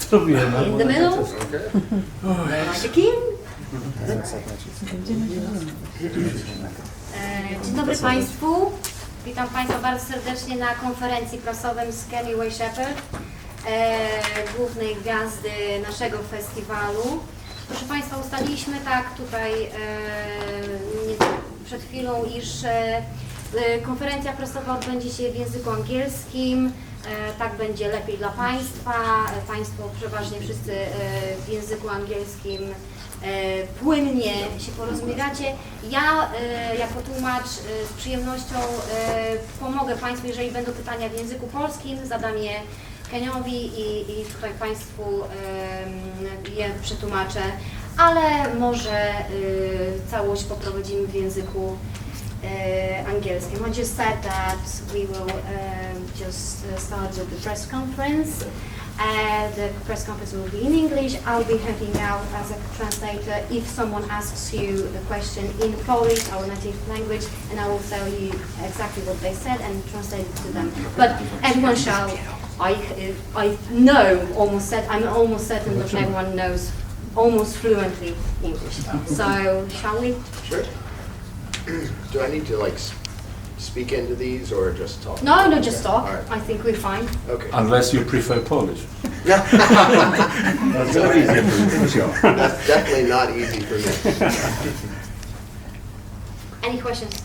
In the middle, Okay. like a king. Dzień dobry Państwu. Witam Państwa bardzo serdecznie na konferencji prasowej z Kenny Shepherd, głównej gwiazdy naszego festiwalu. Proszę Państwa, ustaliliśmy tak tutaj przed chwilą, iż konferencja prasowa odbędzie się w języku angielskim. Tak będzie lepiej dla Państwa. Państwo przeważnie wszyscy w języku angielskim płynnie się porozumiewacie. Ja jako tłumacz z przyjemnością pomogę Państwu, jeżeli będą pytania w języku polskim, zadam je Keniowi i tutaj Państwu je przetłumaczę, ale może całość poprowadzimy w języku angielskim. I just said that we will just start with the press conference. The press conference will be in English. I'll be helping out as a translator if someone asks you a question in Polish, our native language, and I will tell you exactly what they said and translate it to them. But everyone shall, I know almost certain, I'm almost certain that everyone knows almost fluently English. So, shall we? Sure. Do I need to like speak into these or just talk? No, just talk. All right. I think we're fine. Okay. Unless you prefer Polish. That's definitely not easy for me. Any questions?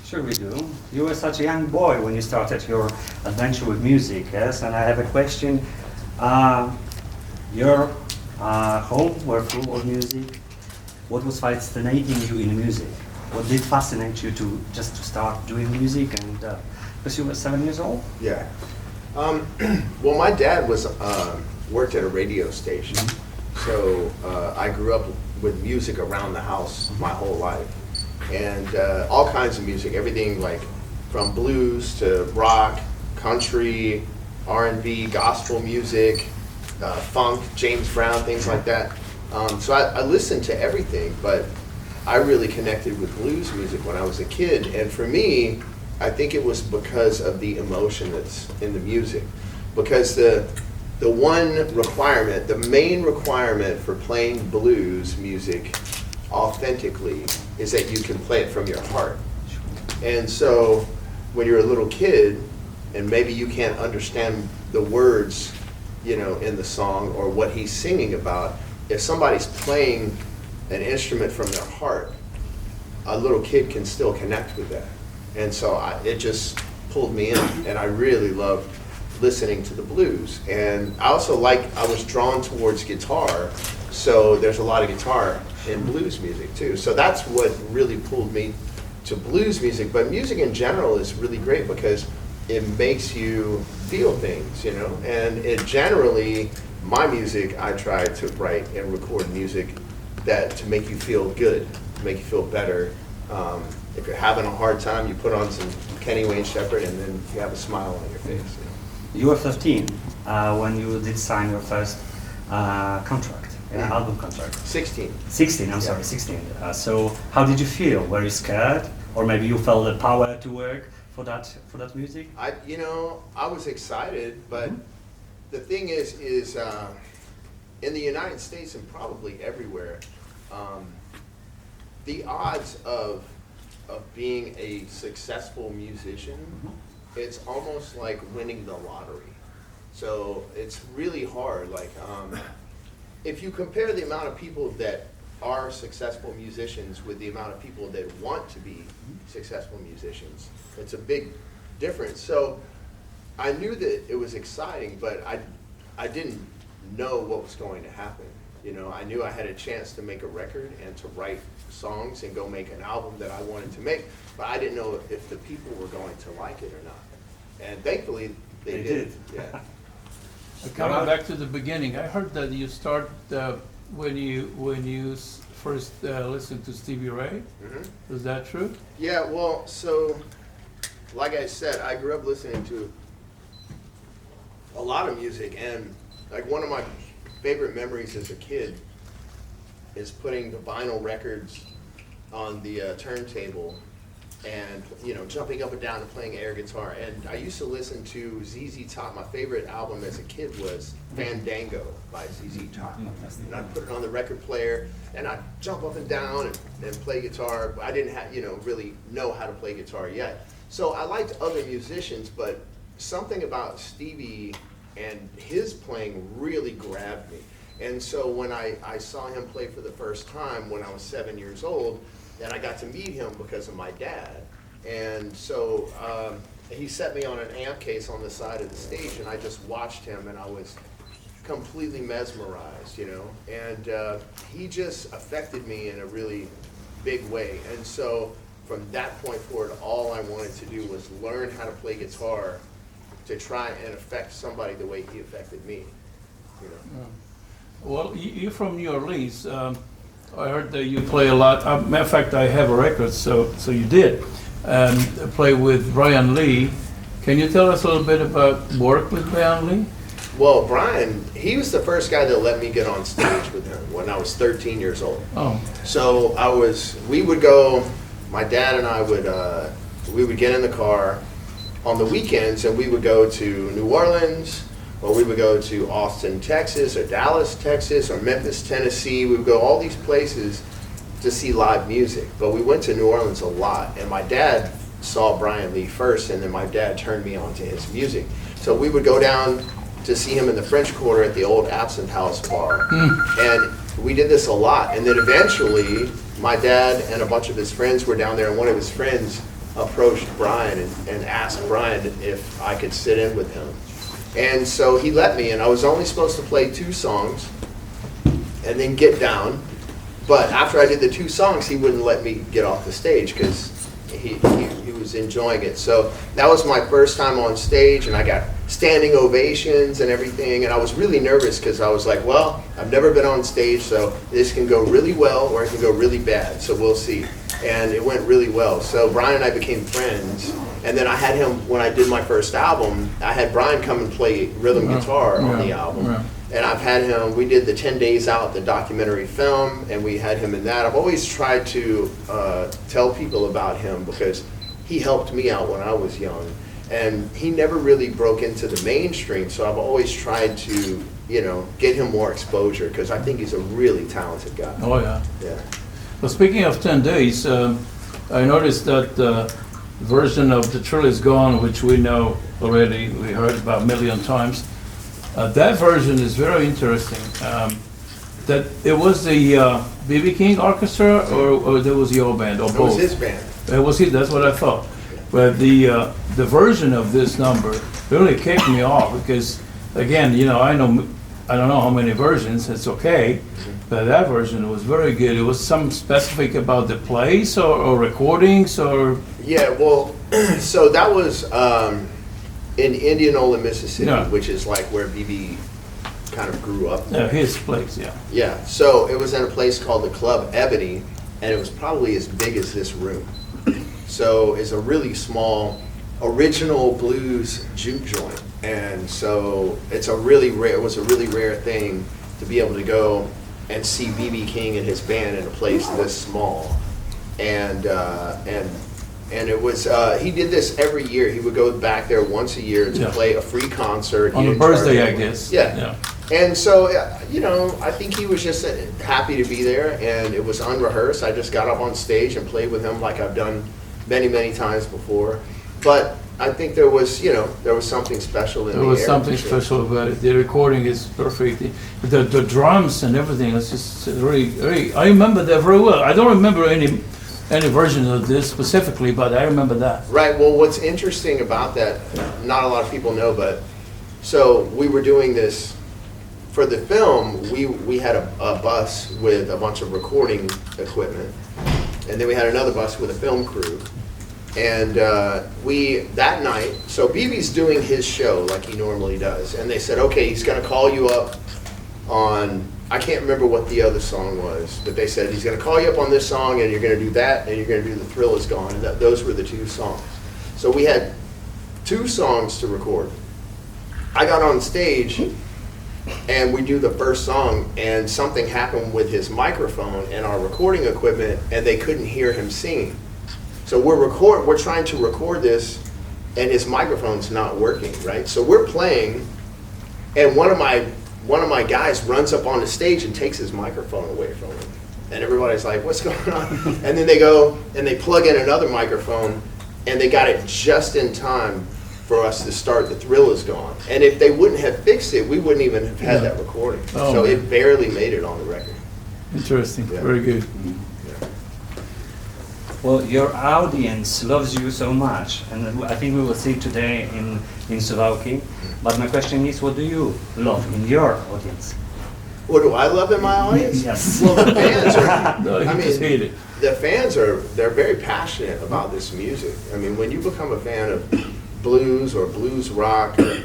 Sure we do. You were such a young boy when you started your adventure with music, yes? And I have a question. Your home were full of music. What was fascinating you in music? What did fascinate you to start doing music? And because you were 7 years old? Yeah. Well, my dad was worked at a radio station, so I grew up with music around the house my whole life, and all kinds of music, everything like from blues to rock, country, R&B, gospel music, funk, James Brown, things like that. So I listened to everything, but I really connected with blues music when I was a kid, and for me, I think it was because of the emotion that's in the music. Because the one requirement, the main requirement for playing blues music authentically is that you can play it from your heart. And so when you're a little kid, and maybe you can't understand the words, you know, in the song or what he's singing about, if somebody's playing an instrument from their heart, a little kid can still connect with that. And so it just pulled me in, and I really loved listening to the blues. And I also I was drawn towards guitar, so there's a lot of guitar in blues music too. So that's what really pulled me to blues music. But music in general is really great because it makes you feel things, you know? And it generally, my music, I try to write and record music to make you feel good, to make you feel better. If you're having a hard time, you put on some Kenny Shepherd and then you have a smile on your face. You were 15 when you did sign your first contract, album contract. 16. 16, I'm sorry, 16. So how did you feel? Were you scared? Or maybe you felt the power to work for that music? I was excited, but the thing is in the United States and probably everywhere, the odds of being a successful musician, it's almost like winning the lottery. So it's really hard. Like, if you compare the amount of people that are successful musicians with the amount of people that want to be successful musicians, it's a big difference. So I knew that it was exciting, but I didn't know what was going to happen. You know, I knew I had a chance to make a record and to write songs and go make an album that I wanted to make, but I didn't know if the people were going to like it or not. And thankfully, they did. Yeah. Coming back to the beginning, I heard that you start when you first listened to Stevie Ray. Is that true? Yeah, well, so like I said, I grew up listening to a lot of music, and like one of my favorite memories as a kid is putting the vinyl records on the turntable and jumping up and down and playing air guitar. And I used to listen to ZZ Top. My favorite album as a kid was Fandango by ZZ Top. And I'd put it on the record player, and I'd jump up and down and play guitar. I didn't really know how to play guitar yet. So I liked other musicians, but something about Stevie and his playing really grabbed me. And so when I saw him play for the first time when I was 7 years old, and I got to meet him because of my dad. And so he set me on an amp case on the side of the stage, and I just watched him, and I was completely mesmerized, And he just affected me in a really big way. And so from that point forward, all I wanted to do was learn how to play guitar to try and affect somebody the way he affected me. Well, you're from New Orleans. I heard that you play a lot. Matter of fact, I have a record, so you did. Play with Bryan Lee. Can you tell us a little bit about work with Bryan Lee? Well, Bryan, he was the first guy that let me get on stage with him when I was 13 years old. Oh. So we would go, my dad and I we would get in the car on the weekends, and we would go to New Orleans, or we would go to Austin, Texas, or Dallas, Texas, or Memphis, Tennessee. We would go all these places to see live music. But we went to New Orleans a lot, and my dad saw Bryan Lee first, and then my dad turned me on to his music. So we would go down to see him in the French Quarter at the old Absinthe House bar. And we did this a lot. And then eventually, my dad and a bunch of his friends were down there, and one of his friends approached Bryan and asked Bryan if I could sit in with him. And so he let me, and I was only supposed to play 2 songs and then get down. But after I did the 2 songs, he wouldn't let me get off the stage because he was enjoying it. So that was my first time on stage, and I got standing ovations and everything. And I was really nervous because I was like, well, I've never been on stage, so this can go really well or it can go really bad. So we'll see. And it went really well. So Bryan and I became friends. And then I had him, when I did my first album, I had Bryan come and play rhythm guitar on the album. Yeah. And I've had him, we did the 10 Days Out, the documentary film, and we had him in that. I've always tried to tell people about him because he helped me out when I was young. And he never really broke into the mainstream, so I've always tried to, get him more exposure because I think he's a really talented guy. Oh, yeah. Yeah. Well, speaking of 10 days, I noticed that version of The Thrill Is Gone, which we know already, we heard about a million times. That version is very interesting. That it was the B.B. King Orchestra, or there was your band, or both? It was his band. It was his, that's what I thought. But the version of this number really kicked me off because, again, I don't know how many versions, it's okay, but that version was very good. It was some specific about the place or recordings or? Yeah, well, so that was in Indianola, Mississippi, Yeah. which is like where BB kind of grew up. Yeah, his place, yeah. Yeah, so it was in a place called the Club Ebony, and it was probably as big as this room. So it's a really small, original blues juke joint. And so it was a really rare thing to be able to go and see B.B. King and his band in a place this small. And it was, he did this every year. He would go back there once a year to play a free concert. On a birthday, I guess. Yeah. And so, I think he was just happy to be there, and it was unrehearsed. I just got up on stage and played with him like I've done many, many times before. But I think there was something special in the air. There was something special about it. The recording is perfect. The drums and everything was just really, I remember that very well. I don't remember any version of this specifically, but I remember that. Right, well, what's interesting about that, not a lot of people know, but so we were doing this for the film. We had a bus with a bunch of recording equipment, and then we had another bus with a film crew. And that night, so BB's doing his show like he normally does, and they said, okay, he's gonna call you up on, I can't remember what the other song was, but they said he's gonna call you up on this song, and you're gonna do that, and you're gonna do The Thrill Is Gone, and those were the 2 songs. So we had 2 songs to record. I got on stage, and we do the first song, and something happened with his microphone and our recording equipment, and they couldn't hear him singing. So we're trying to record this, and his microphone's not working, right? So we're playing, and one of my guys runs up on the stage and takes his microphone away from him. And everybody's like, what's going on? And then they go and they plug in another microphone, and they got it just in time for us to start The Thrill Is Gone. And if they wouldn't have fixed it, we wouldn't even have had that recording. Oh, so man. it barely made it on the record. Interesting, Yeah. very good. Well, your audience loves you so much, and I think we will see today in Suwałki. But my question is, what do you love in your audience? What do I love in my audience? Yes. Well, the fans are, No, I you just hate mean, it. the fans they're very passionate about this music. I mean, when you become a fan of blues or blues rock, or,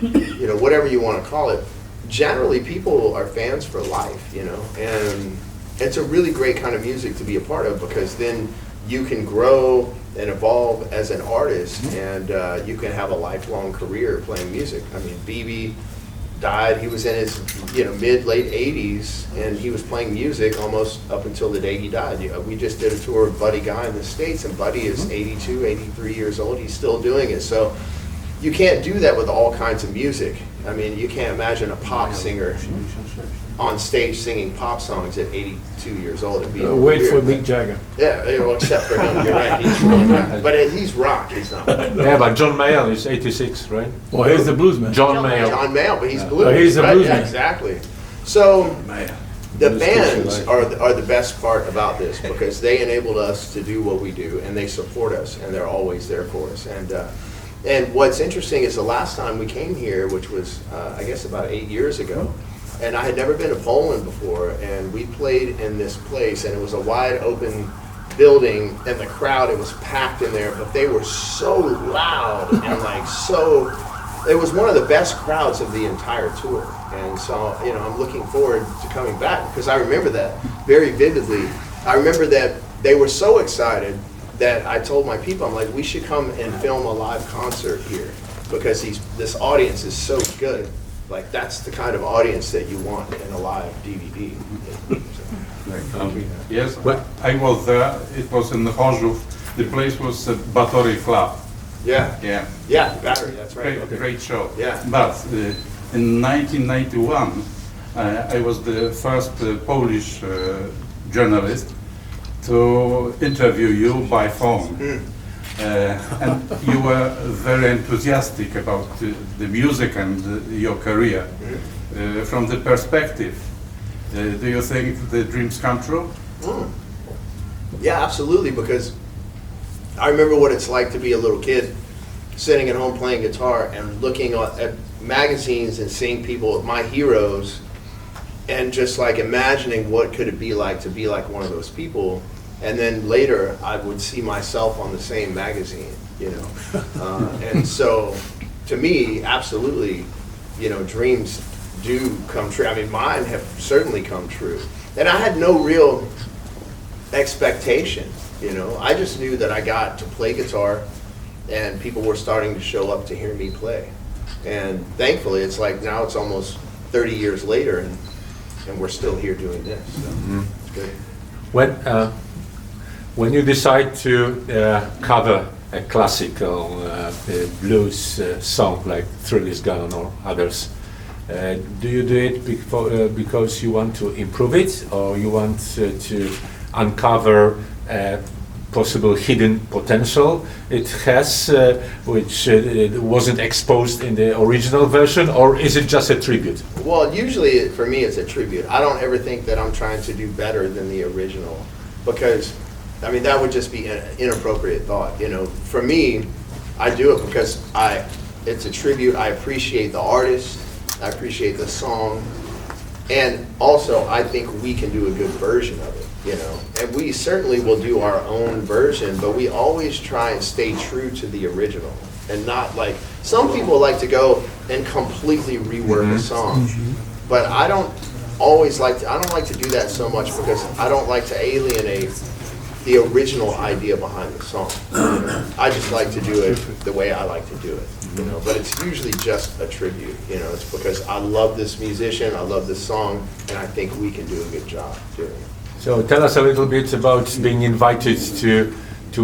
you know, whatever you want to call it, generally people are fans for life, you know, and it's a really great kind of music to be a part of, because then you can grow and evolve as an artist, and you can have a lifelong career playing music. I mean, BB died, he was in his mid-late 80s, and he was playing music almost up until the day he died. You know, we just did a tour with Buddy Guy in the States, and Buddy is 82, 83 years old, he's still doing it. So you can't do that with all kinds of music. I mean, you can't imagine a pop singer on stage singing pop songs at 82 years old. It'd be Wait weird. for Mick Jagger. Yeah, well, except for him, you're right. But he's rock, he's not. Yeah, but John Mayall is 86, right? Well, he's the bluesman. John Mayall. John Mayall, but he's blues. Oh, he's a right? bluesman. Yeah, exactly. So the Blues bands teacher, are the best part about this, because they enabled us to do what we do, and they support us, and they're always there for us. And what's interesting is the last time we came here, which was I guess about 8 years ago, and I had never been to Poland before, and we played in this place, and it was a wide open building, and the crowd, it was packed in there, but they were so loud and like so, it was one of the best crowds of the entire tour. And so, you know, I'm looking forward to coming back, because I remember that very vividly. I remember that they were so excited that I told my people, I'm like, we should come and film a live concert here, because this audience is so good. Like, that's the kind of audience that you want in a live DVD. Yes, I was there. It was in Chorzów. The place was Batory Club. Yeah, Yeah, yeah, Battery, that's right. great show. Yeah. But in 1991, I was the first Polish journalist to interview you by phone. And you were very enthusiastic about the music and your career. From the perspective, do you think the dreams come true? Yeah, absolutely, because I remember what it's like to be a little kid sitting at home playing guitar and looking at magazines and seeing people, my heroes, and just like imagining what could it be like to be like one of those people. And then later I would see myself on the same magazine, you know. And so to me, absolutely, you know, dreams do come true. I mean, mine have certainly come true. And I had no real expectation, you know. I just knew that I got to play guitar, and people were starting to show up to hear me play. And thankfully, it's like now it's almost 30 years later, and we're still here doing this. So it's good. When you decide to cover a classical blues song like Thrill Is Gone or others, do you do it because you want to improve it, or you want to uncover possible hidden potential it has, which wasn't exposed in the original version, or is it just a tribute? Well, usually for me it's a tribute. I don't ever think that I'm trying to do better than the original, because I mean that would just be an inappropriate thought. You know, for me, I do it because it's a tribute. I appreciate the artist, I appreciate the song, and also I think we can do a good version of it, you know. And we certainly will do our own version, but we always try and stay true to the original, and not like, some people like to go and completely rework a song, but I don't like to do that so much, because I don't like to alienate the original idea behind the song. You know? I just like to do it the way I like to do it, you know. But it's usually just a tribute, you know. It's because I love this musician, I love this song, and I think we can do a good job doing it. So tell us a little bit about being invited to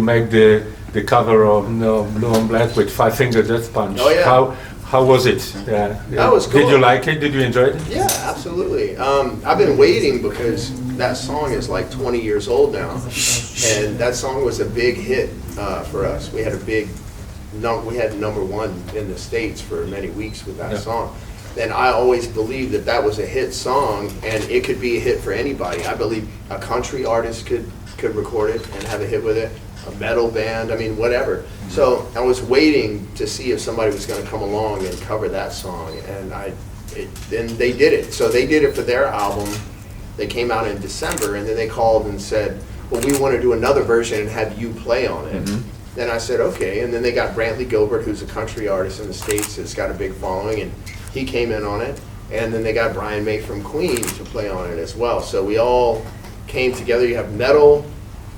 make the the cover of Blue and Black with Five Finger Death Punch. Oh, yeah. How was it? That was cool. Did you like it? Did you enjoy it? Yeah, absolutely. I've been waiting because that song is like 20 years old now, and that song was a big hit for us. We had we had number one in the States for many weeks with that song. And I always believed that that was a hit song, and it could be a hit for anybody. I believe a country artist could record it and have a hit with it, a metal band, I mean, whatever. So I was waiting to see if somebody was going to come along and cover that song, and then they did it. So they did it for their album. They came out in December, and then they called and said, well, we want to do another version and have you play on it. Then I said, okay. And then they got Barry Goldberg, who's a country artist in the States that's got a big following, and he came in on it. And then they got Bryan Lee from Queen to play on it as well. So we all came together. You have metal,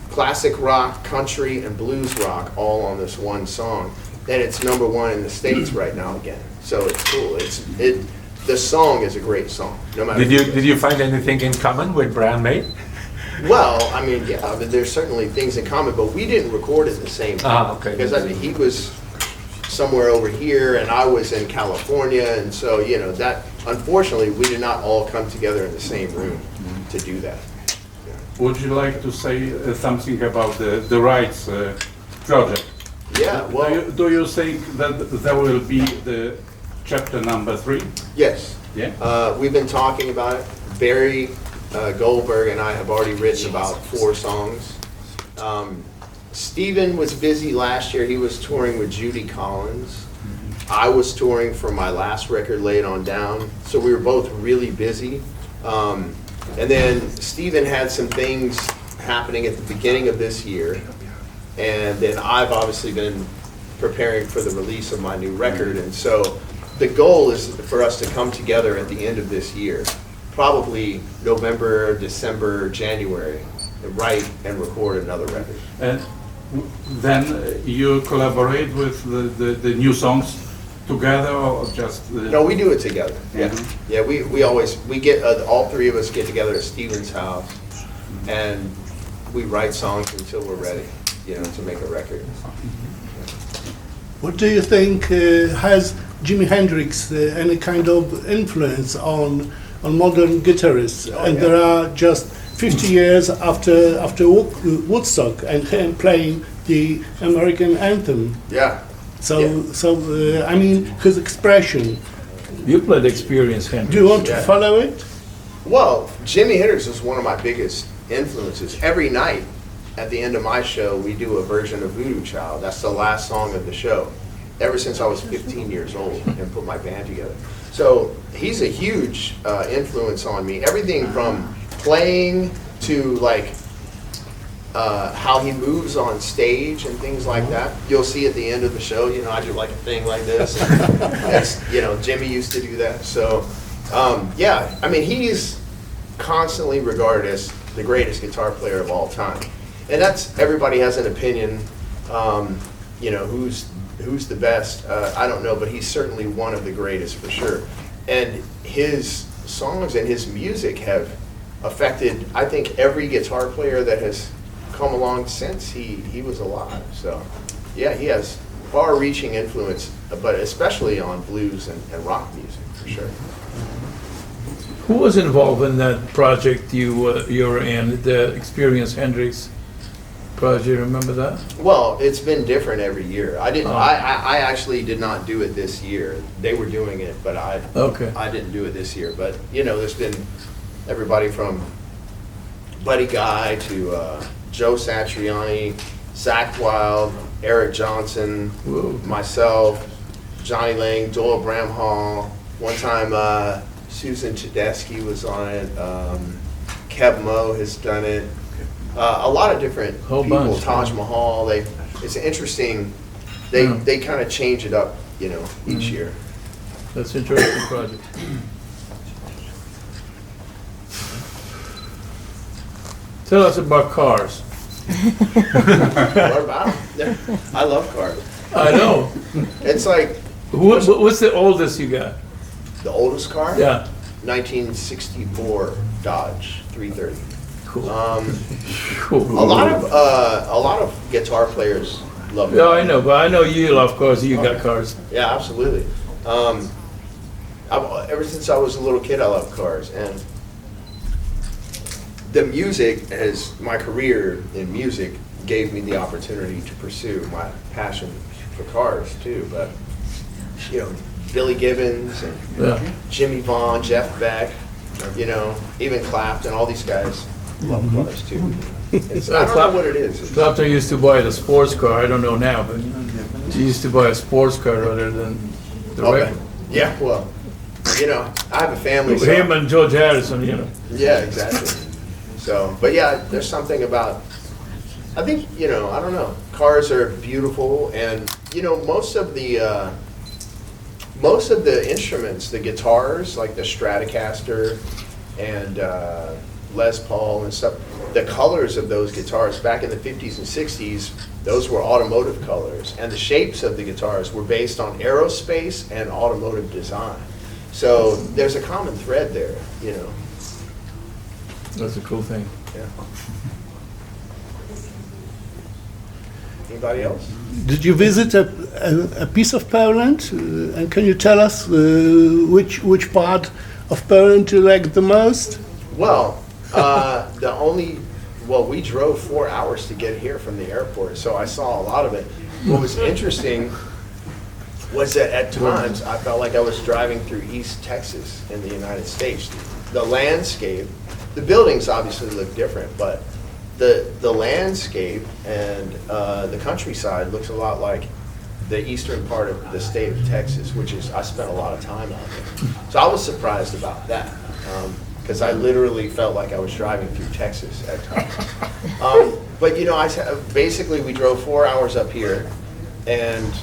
classic rock, country, and blues rock all on this one song. And it's number one in the States right now again. So it's cool. The song is a great song. No matter. Did you find anything in common with Bryan Lee? Well, I mean, yeah, I mean, there's certainly things in common, but we didn't record at the same time. Okay. Because I mean, he was somewhere over here, and I was in California, and so, you know, that, unfortunately, we did not all come together in the same room to do that. Would you like to say something about the rights project? Yeah, well, Do you think that there will be the chapter number 3? yes. Yeah. We've been talking about it. Barry Goldberg and I have already written about 4 songs. Stephen was busy last year. He was touring with Judy Collins. I was touring for my last record, Lay It On Down. So we were both really busy. And then Stephen had some things happening at the beginning of this year. And then I've obviously been preparing for the release of my new record. And so the goal is for us to come together at the end of this year, probably November, December, January, and write and record another record. And then you collaborate with the new songs together, or just? No, we do it together. Yeah, Mhm. yeah. We get all 3 of us get together at Stephen's house, and we write songs until we're ready, you know, to make a record. What do you think has Jimi Hendrix any kind of influence on modern guitarists? Oh, And yeah. there are just 50 years after Woodstock and him playing the American anthem. Yeah. So, Yeah. I mean, his expression. You played Experience, Hendrix. Do you want to Yeah. follow it? Well, Jimi Hendrix is one of my biggest influences. Every night at the end of my show, we do a version of Voodoo Child. That's the last song of the show, ever since I was 15 years old and put my band together. So he's a huge influence on me. Everything from playing to like how he moves on stage and things like that. You'll see at the end of the show, you know, I do like a thing like this. That's, you know, Jimmy used to do that. So, yeah, I mean, he's constantly regarded as the greatest guitar player of all time. And that's, everybody has an opinion, you know, who's the best. I don't know, but he's certainly one of the greatest for sure. And his songs and his music have affected, I think, every guitar player that has come along since he was alive. So, yeah, he has far-reaching influence, but especially on blues and rock music, for sure. Who was involved in that project you were in, the Experience Hendrix project? Remember that? Well, it's been different every year. I didn't. Oh. I actually did not do it this year. They were doing it, but Okay. I didn't do it this year. But you know, there's been everybody from Buddy Guy to Joe Satriani, Zach Wilde, Eric Johnson, Whoa. myself, Johnny Lang, Doyle Bramhall. One time, Susan Tedeschi was on it. Kev Moe has done it. A lot of different Whole people. bunch, Taj yeah. Mahal. It's interesting. Yeah. They kind of change it up, you know, each year. That's an interesting project. Tell us about cars. What about 'em? I love cars. I know. It's like What's the oldest you got? the oldest car. Yeah. 1964 Dodge 330. Cool. A Cool. lot of guitar players love Yeah, cars. I know, but I know you love cars. You got cars. Yeah, absolutely. Ever since I was a little kid, I loved cars, and the music, as my career in music, gave me the opportunity to pursue my passion for cars too. But you know, Billy Gibbons and Yeah. Jimmy Vaughn, Jeff Beck, you know, even Clapton, all these guys love cars too. It's, I don't know what it is. It's- Clapton used to buy the sports car. I don't know now, but he used to buy a sports car rather than the Okay. record. Yeah, well, you know, I have a family. So Him and George Harrison, you know. yeah, exactly. So, but yeah, there's something about, I think, you know, I don't know, cars are beautiful, and, you know, most of the instruments, the guitars, like the Stratocaster and Les Paul and stuff, the colors of those guitars back in the 50s and 60s, those were automotive colors, and the shapes of the guitars were based on aerospace and automotive design. So there's a common thread there, you know. That's a cool thing. Yeah. Anybody else? Did you visit a piece of Poland? And can you tell us which part of Poland you like the most? Well, we drove 4 hours to get here from the airport, so I saw a lot of it. What was interesting was that at times I felt like I was driving through East Texas in the United States. The landscape, the buildings obviously look different, but the landscape and the countryside looks a lot like the eastern part of the state of Texas, which is, I spent a lot of time out there. So I was surprised about that, because I literally felt like I was driving through Texas at times. But you know, basically we drove 4 hours up here, and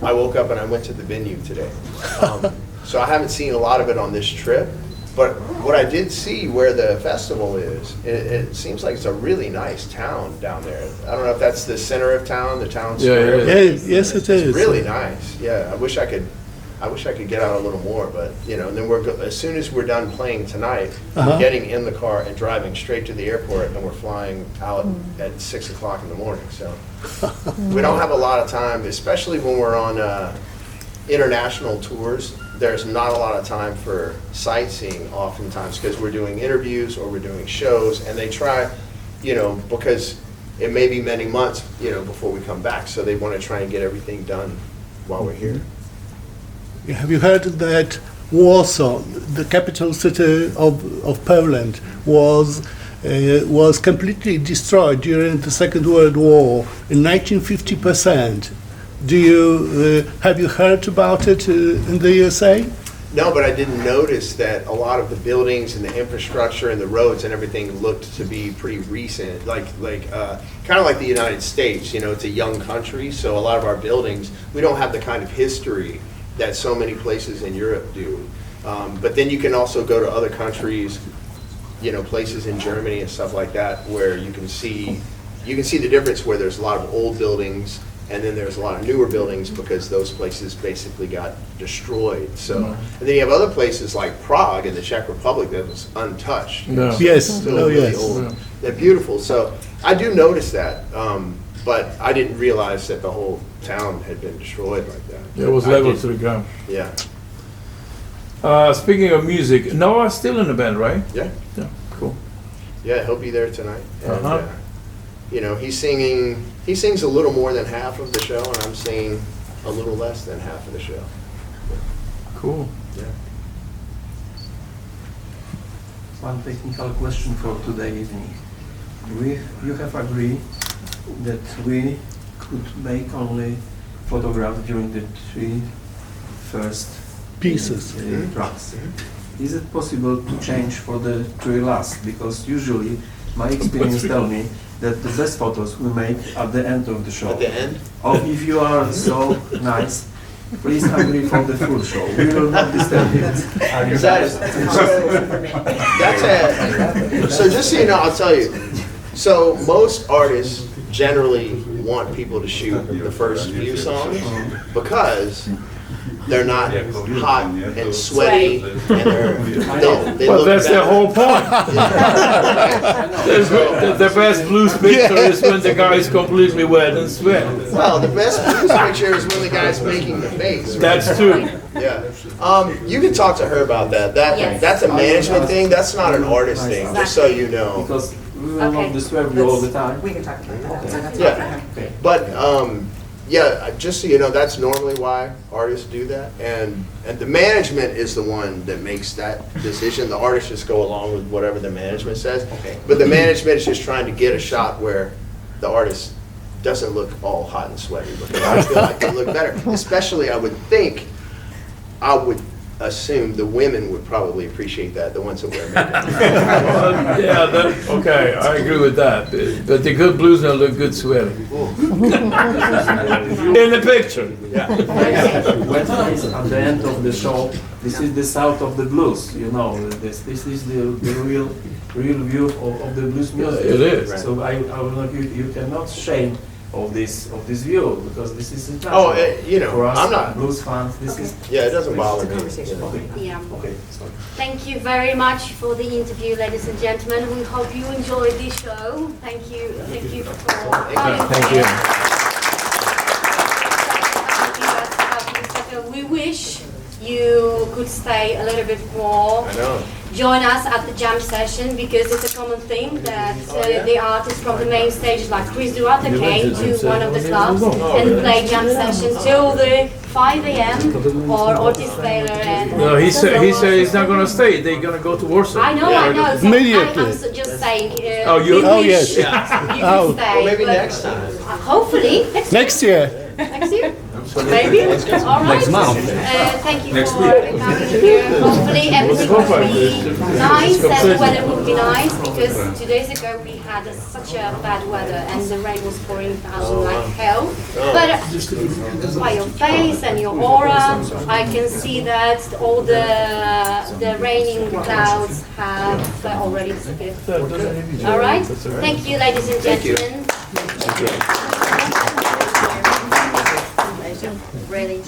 I woke up and I went to the venue today. So I haven't seen a lot of it on this trip, but what I did see where the festival is, it seems like it's a really nice town down there. I don't know if that's the center of town, the town square. Yeah, it Yes, it is. It's really nice. Yeah, I wish I could get out a little more, but you know. And then as soon as we're done playing tonight, we're getting in the car and driving straight to the airport, and we're flying out at 6 o'clock in the morning. So we don't have a lot of time, especially when we're on international tours. There's not a lot of time for sightseeing oftentimes, because we're doing interviews or we're doing shows, and they try, you know, because it may be many months, you know, before we come back, so they want to try and get everything done while we're here. Have you heard that Warsaw, the capital city of Poland, was completely destroyed during the Second World War in 1950%? Have you heard about it in the USA? No, but I didn't notice that a lot of the buildings and the infrastructure and the roads and everything looked to be pretty recent, kind of like the United States. You know, it's a young country, so a lot of our buildings, we don't have the kind of history that so many places in Europe do. But then you can also go to other countries, you know, places in Germany and stuff like that, where you can see the difference, where there's a lot of old buildings, and then there's a lot of newer buildings, because those places basically got destroyed. So, and then you have other places like Prague in the Czech Republic that was untouched. No. Yes. Still Oh, really yes. old. Yeah. They're beautiful. So I do notice that, but I didn't realize that the whole town had been destroyed like that. It was I leveled did. to the ground. Yeah. Speaking of music, Noah's still in the band, right? Yeah. Yeah, cool. Yeah, he'll be there tonight. And, Uh-huh. you know, he sings a little more than half of the show, and I'm singing a little less than half of the show. Cool. Yeah. One technical question for today evening. You have agreed that we could make only photographs during the 3 first Pieces. tracks. Is it possible to change for the 3 last? Because usually my experience tell me that the best photos we make at the end of the show. At the end? Or if you are so nice, please agree for the full show. We will not disturb it. So just so you know, I'll tell you. So most artists generally want people to shoot the first few songs, because they're not hot and sweaty, and they Well, look that's the better. whole point. The best blues picture is when the guy is completely wet and sweat. Well, the best blues picture is when the guy's making the face. right? That's true. Yeah. You can talk to her about that. Yes. That's a management thing. That's not an artist thing, just so you know. Because we will Okay. not disturb you all the time. We can talk about that. Yeah. Okay. But, yeah, just so you know, that's normally why artists do that. And the management is the one that makes that decision. The artists just go along with whatever the management says. Okay. But the management is just trying to get a shot where the artist doesn't look all hot and sweaty, because I feel like they look better. Especially, I would assume the women would probably appreciate that, the ones that wear makeup. Yeah, okay, I agree with that. But the good bluesmen look good sweaty. In the picture. Wet face at the end of the show, this is the south of the blues, you know. This is the real view of the blues music. It is. So I will not, you cannot shame of this view, because this is in Oh, you For know, us I'm not, blues fans, this is. yeah, it doesn't bother me. Okay, Yeah. okay, sorry. Thank you very much for the interview, ladies and gentlemen. We hope you enjoyed this show. Thank you for coming. Thank you. We wish you could stay a little bit more. I know. Join us at the jam session, because it's a common thing that the artists from the main stage, like Chris Duarte, came to one of the clubs and played jam sessions till the 5 a.m. or Otis Taylor and. No, he said he's not gonna stay. They're gonna go to Warsaw. I know. So Immediately. I'm just saying. Oh, you- we Oh, wish yes. you Oh. could stay. Well, maybe but, next time. Hopefully Next year. next year. Maybe. All right. Next month. Thank you for coming here. Hopefully everything will be nice and the weather will be nice, because 2 days ago we had such a bad weather and the rain was pouring down like hell. But by your face and your aura, I can see that all the raining clouds have already disappeared. All right. Thank you, ladies and gentlemen. Really.